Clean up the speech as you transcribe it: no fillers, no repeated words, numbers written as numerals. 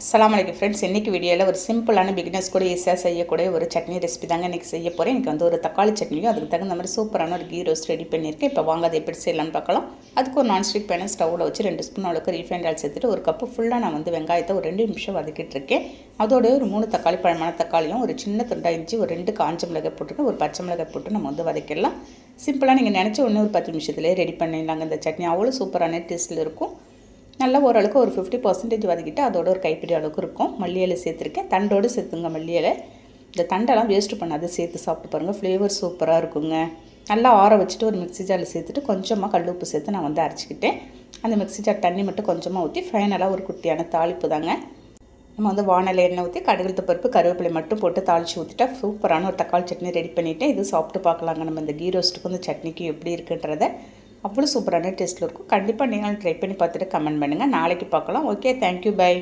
அஸ்ஸலாமு அலைக்கும் ஃப்ரெண்ட்ஸ். இன்றைக்கி வீடியோவில் ஒரு சிம்பிளான பிகினர்ஸ் கூட ஈஸியாக செய்யக்கூடிய ஒரு சட்னி ரெசிபி தாங்க இன்றைக்கி செய்ய போகிறேன். இன்றைக்கி வந்து ஒரு தக்காளி சட்னியும் அதுக்கு தகுந்த மாதிரி சூப்பரான ஒரு கீ ரோஸ்ட் ரெடி பண்ணியிருக்கேன். இப்போ வாங்க அதை எப்படி செய்யலாம்னு பார்க்கலாம். அதுக்கு ஒரு நான்ஸ்டிக் பேனை ஸ்டவ்வில் வச்சு 2 ஸ்பூன் அளவுக்கு ரீஃபைண்ட் ஆயில் சேர்த்துட்டு ஒரு கப்பு ஃபுல்லாக நான் வந்து வெங்காயத்தை ஒரு 2 நிமிஷம் வதக்கிட்டு இருக்கேன். அதோட ஒரு 3 தக்காளி பழமான தக்காளியும் ஒரு சின்ன துண்டா இஞ்சி ஒரு 2 காஞ்ச மிளகாய் போட்டுட்டு ஒரு பச்சை மிளகாய் போட்டு நம்ம வந்து வதக்கிடலாம். சிம்பிளாக நீங்கள் நினச்ச ஒன்று ஒரு 10 நிமிஷத்துலேயே ரெடி பண்ணிடலாங்க. இந்த சட்னி அவ்வளோ சூப்பரான டேஸ்ட்டில் இருக்கும். நல்லா ஓரளவுக்கு ஒரு 50% வதக்கிட்டு அதோட ஒரு கைப்பிடி அளவுக்கு இருக்கும். மல்லி இலை சேர்த்துருக்கேன். தண்டோடு சேர்த்துங்க மல்லி இலை. இந்த தண்டெல்லாம் வேஸ்ட்டு பண்ணாது, சேர்த்து சாப்பிட்டு பாருங்கள். ஃப்ளேவர் சூப்பராக இருக்குங்க. நல்லா ஆற வச்சுட்டு ஒரு மிக்ஸி ஜாரில் சேர்த்துட்டு கொஞ்சமாக கல் உப்பு சேர்த்து நான் வந்து அரைச்சிக்கிட்டேன். அந்த மிக்ஸி ஜார் தண்ணி மட்டும் கொஞ்சமாக ஊற்றி ஃபைனலாக ஒரு குட்டியான தாளிப்பு தாங்க. நம்ம வந்து வானலை எண்ணெய் ஊற்றி கடுகு பருப்பு கருவேப்பிலை மட்டும் போட்டு தாளித்து ஊற்றிட்டா சூப்பரான ஒரு தக்காளி சட்னி ரெடி பண்ணிவிட்டேன். இது சாப்பிட்டு பார்க்கலாங்க நம்ம இந்த கீ ரோஸ்ட்டுக்கும் இந்த சட்னிக்கும் எப்படி இருக்குன்றதை. அவ்வளோ சூப்பரான டேஸ்ட்டில் இருக்கும். கண்டிப்பாக நீங்களும் ட்ரை பண்ணி பார்த்துட்டு கமெண்ட் பண்ணுங்கள். நாளைக்கு பார்க்கலாம். Okay, thank you, by.